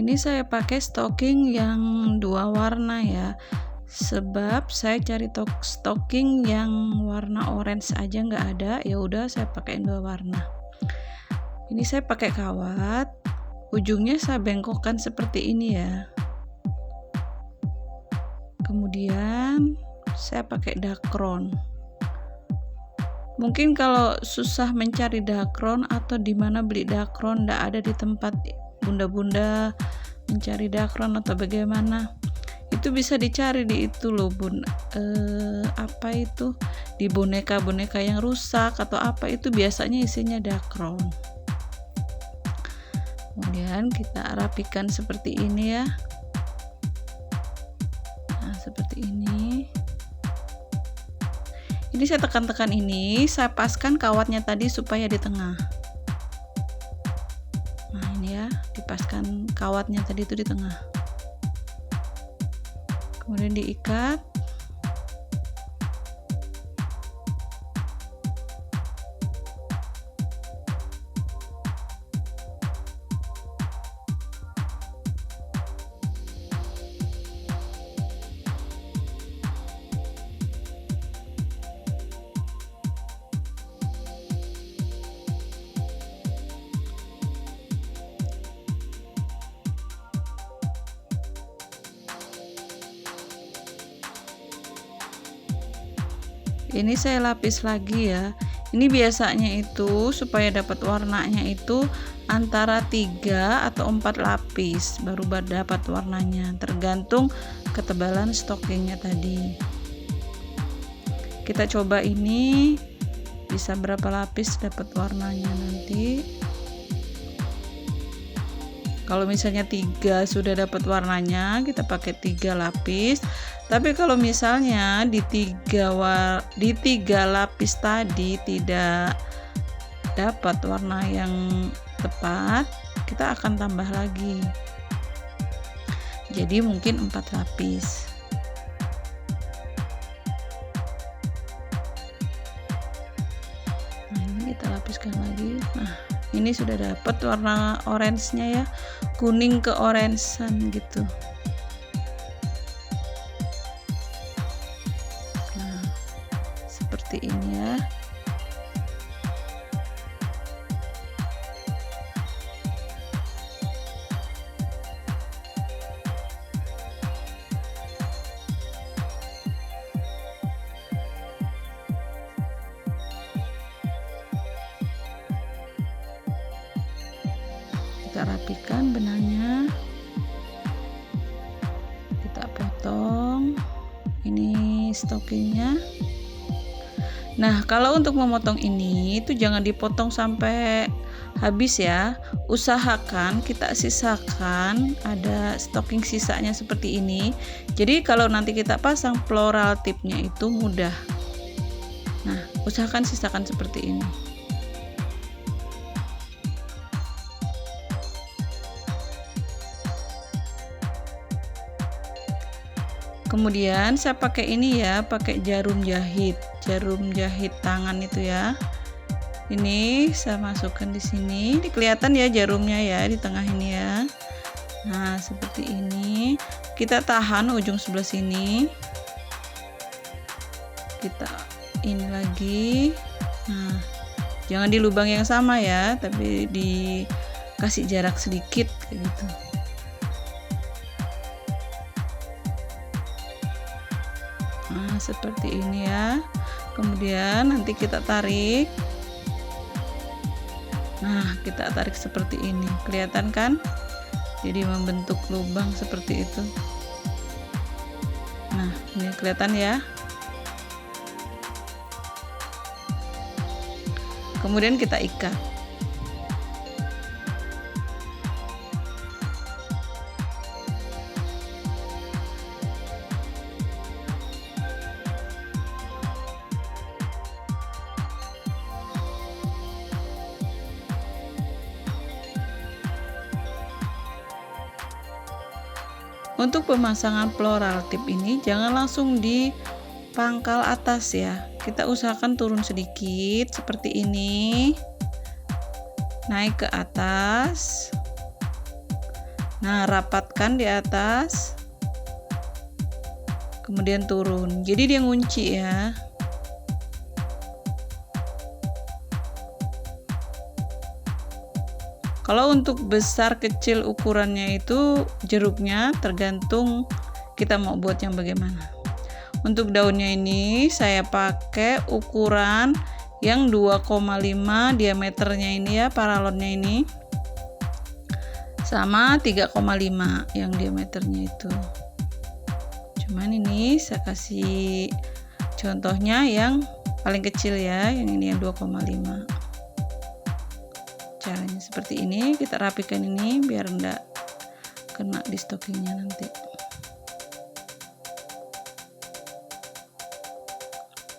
Ini saya pakai stocking yang 2 warna ya, sebab saya cari stocking yang warna orange aja nggak ada, ya udah saya pakai 2 warna. Ini saya pakai kawat, ujungnya saya bengkokkan seperti ini ya. Kemudian saya pakai dakron. Mungkin kalau susah mencari dakron atau di mana beli dakron, nggak ada di tempat bunda-bunda mencari dakron atau bagaimana, itu bisa dicari di itu loh bun, apa itu, di boneka-boneka yang rusak atau apa, itu biasanya isinya dakron. Kemudian kita rapikan seperti ini ya. Nah, seperti ini. Ini saya tekan-tekan ini, saya paskan kawatnya tadi supaya di tengah. Nah, ini ya, dipaskan kawatnya tadi itu di tengah. Kemudian diikat. Ini saya lapis lagi ya. Ini biasanya itu supaya dapat warnanya itu antara 3 atau 4 lapis baru dapat warnanya, tergantung ketebalan stockingnya tadi. Kita coba ini bisa berapa lapis dapat warnanya nanti. Kalau misalnya 3 sudah dapat warnanya, kita pakai 3 lapis. Tapi kalau misalnya di 3 lapis tadi tidak dapat warna yang tepat, kita akan tambah lagi. Jadi mungkin 4 lapis. Nah, ini kita lapiskan lagi. Nah, ini sudah dapat warna orange-nya ya, kuning ke orange-an gitu. Nah, seperti ini ya. Kita rapikan benangnya, kita potong ini stockingnya. Nah, kalau untuk memotong ini itu jangan dipotong sampai habis ya, usahakan kita sisakan ada stocking sisanya seperti ini, jadi kalau nanti kita pasang floral tipnya itu mudah. Nah, usahakan sisakan seperti ini. Kemudian saya pakai ini ya, pakai jarum jahit tangan itu ya. Ini saya masukkan di sini, kelihatan ya jarumnya ya di tengah ini ya. Nah, seperti ini. Kita tahan ujung sebelah sini. Kita ini lagi. Nah, jangan di lubang yang sama ya, tapi dikasih jarak sedikit kayak gitu. Nah, seperti ini ya. Kemudian nanti kita tarik. Nah, kita tarik seperti ini. Kelihatan kan? Jadi membentuk lubang seperti itu. Nah, ini kelihatan ya. Kemudian kita ikat. Untuk pemasangan floral tip ini jangan langsung di pangkal atas ya, kita usahakan turun sedikit seperti ini, naik ke atas, Nah, rapatkan di atas, kemudian turun. Jadi dia ngunci ya. Kalau untuk besar kecil ukurannya itu jeruknya tergantung kita mau buat yang bagaimana. Untuk daunnya ini saya pakai ukuran yang 2,5 diameternya ini ya, paralonnya ini, sama 3,5 yang diameternya itu. Cuman ini saya kasih contohnya yang paling kecil ya, yang ini yang 2,5. Caranya seperti ini, kita rapikan ini biar enggak kena di stockingnya nanti.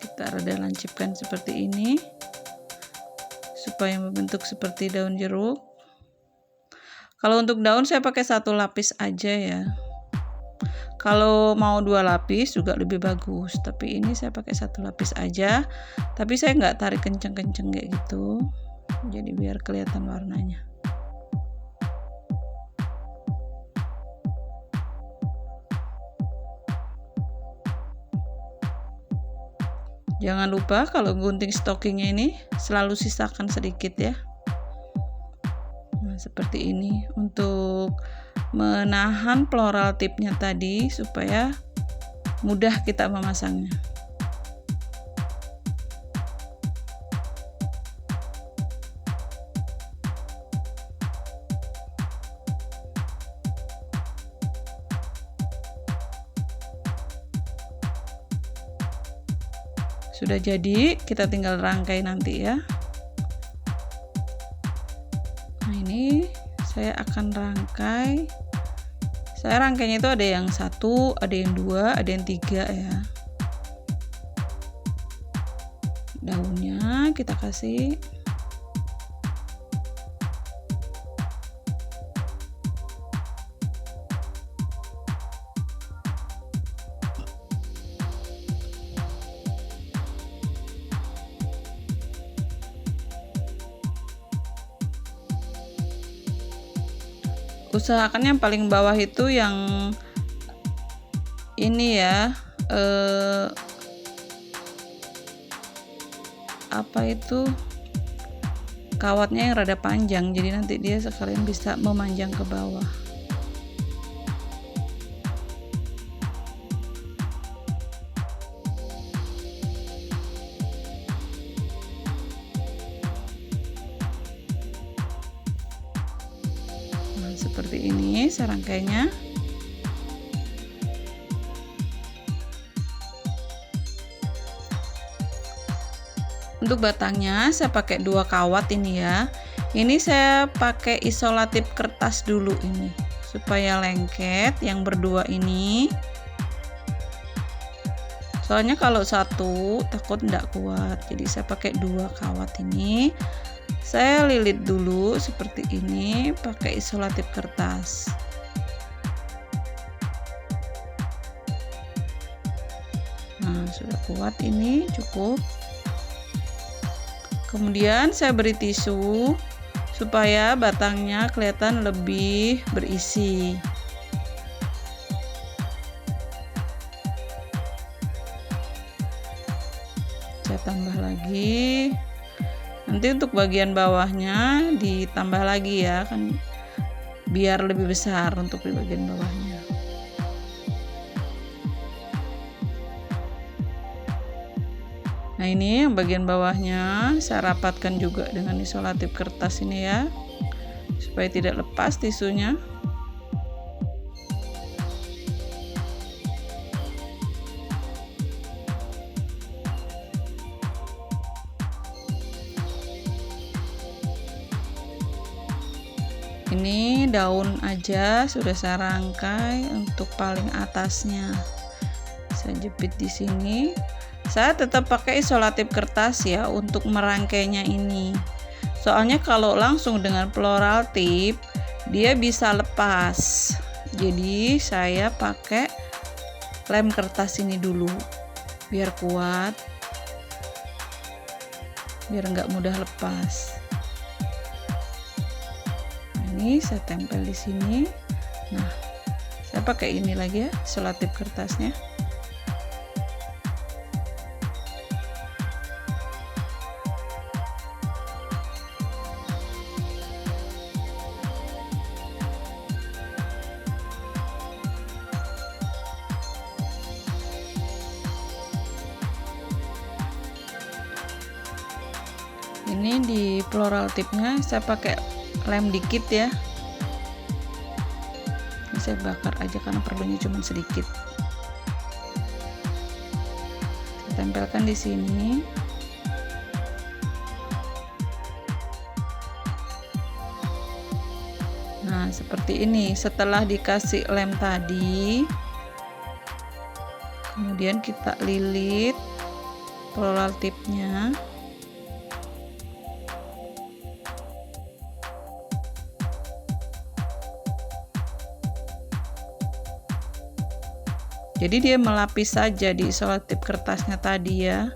Kita rada lancipkan seperti ini supaya membentuk seperti daun jeruk. Kalau untuk daun saya pakai 1 lapis aja ya. Kalau mau 2 lapis juga lebih bagus, tapi ini saya pakai 1 lapis aja. Tapi saya nggak tarik kenceng-kenceng kayak gitu, jadi biar kelihatan warnanya. Jangan lupa kalau gunting stockingnya ini selalu sisakan sedikit ya. Nah, seperti ini untuk menahan floral tipnya tadi supaya mudah kita memasangnya. Sudah jadi, kita tinggal rangkai nanti ya. Nah, ini saya akan rangkai. Saya rangkainya itu ada yang 1, ada yang 2, ada yang 3 ya. Daunnya kita kasih. Usahakan yang paling bawah itu yang ini ya, apa itu, kawatnya yang rada panjang, jadi nanti dia sekalian bisa memanjang ke bawah. Nah, seperti ini saya rangkainya. Untuk batangnya saya pakai 2 kawat ini ya. Ini saya pakai isolatif kertas dulu ini supaya lengket yang berdua ini. Soalnya kalau satu takut enggak kuat. Jadi saya pakai 2 kawat ini. Saya lilit dulu seperti ini pakai isolatif kertas. Nah, sudah kuat ini, cukup. Kemudian saya beri tisu supaya batangnya kelihatan lebih berisi. Saya tambah lagi. Nanti untuk bagian bawahnya ditambah lagi ya, kan biar lebih besar untuk di bagian bawahnya. Nah, ini yang bagian bawahnya saya rapatkan juga dengan isolatif kertas ini ya, supaya tidak lepas tisunya. Ini daun aja sudah saya rangkai untuk paling atasnya. Saya jepit di sini. Saya tetap pakai isolatif kertas ya untuk merangkainya ini. Soalnya kalau langsung dengan floral tip dia bisa lepas. Jadi saya pakai lem kertas ini dulu biar kuat, biar nggak mudah lepas. Ini saya tempel di sini. Nah, saya pakai ini lagi ya, selotip kertasnya. Ini di floral tipnya saya pakai lem dikit ya. Ini saya bakar aja karena perlunya cuma sedikit. Saya tempelkan di sini. Nah, seperti ini. Setelah dikasih lem tadi, kemudian kita lilit floral tipnya. Jadi dia melapis saja di selotip kertasnya tadi ya.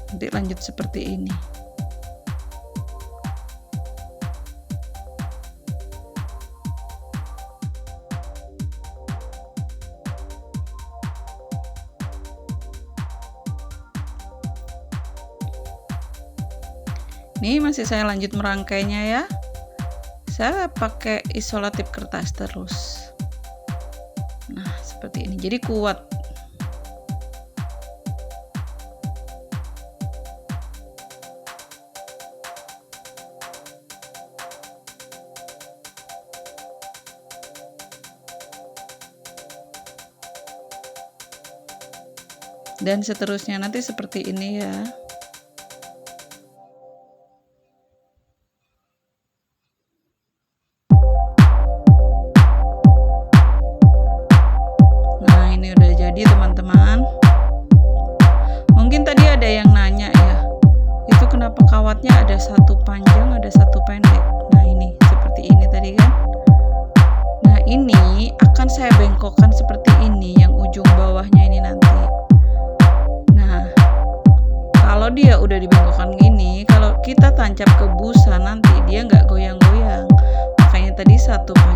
Nanti lanjut seperti ini. Ini masih saya lanjut merangkainya ya. Saya pakai isolatif kertas terus. Nah, seperti ini. Jadi kuat. Dan seterusnya nanti seperti ini ya. Teman-teman, mungkin tadi ada yang nanya ya, itu kenapa kawatnya ada satu panjang ada satu pendek. Nah, ini seperti ini tadi kan. Nah, ini akan saya bengkokkan seperti ini, yang ujung bawahnya ini nanti. Nah, kalau dia udah dibengkokkan gini, kalau kita tancap ke busa nanti dia nggak goyang-goyang. Makanya tadi satu panjang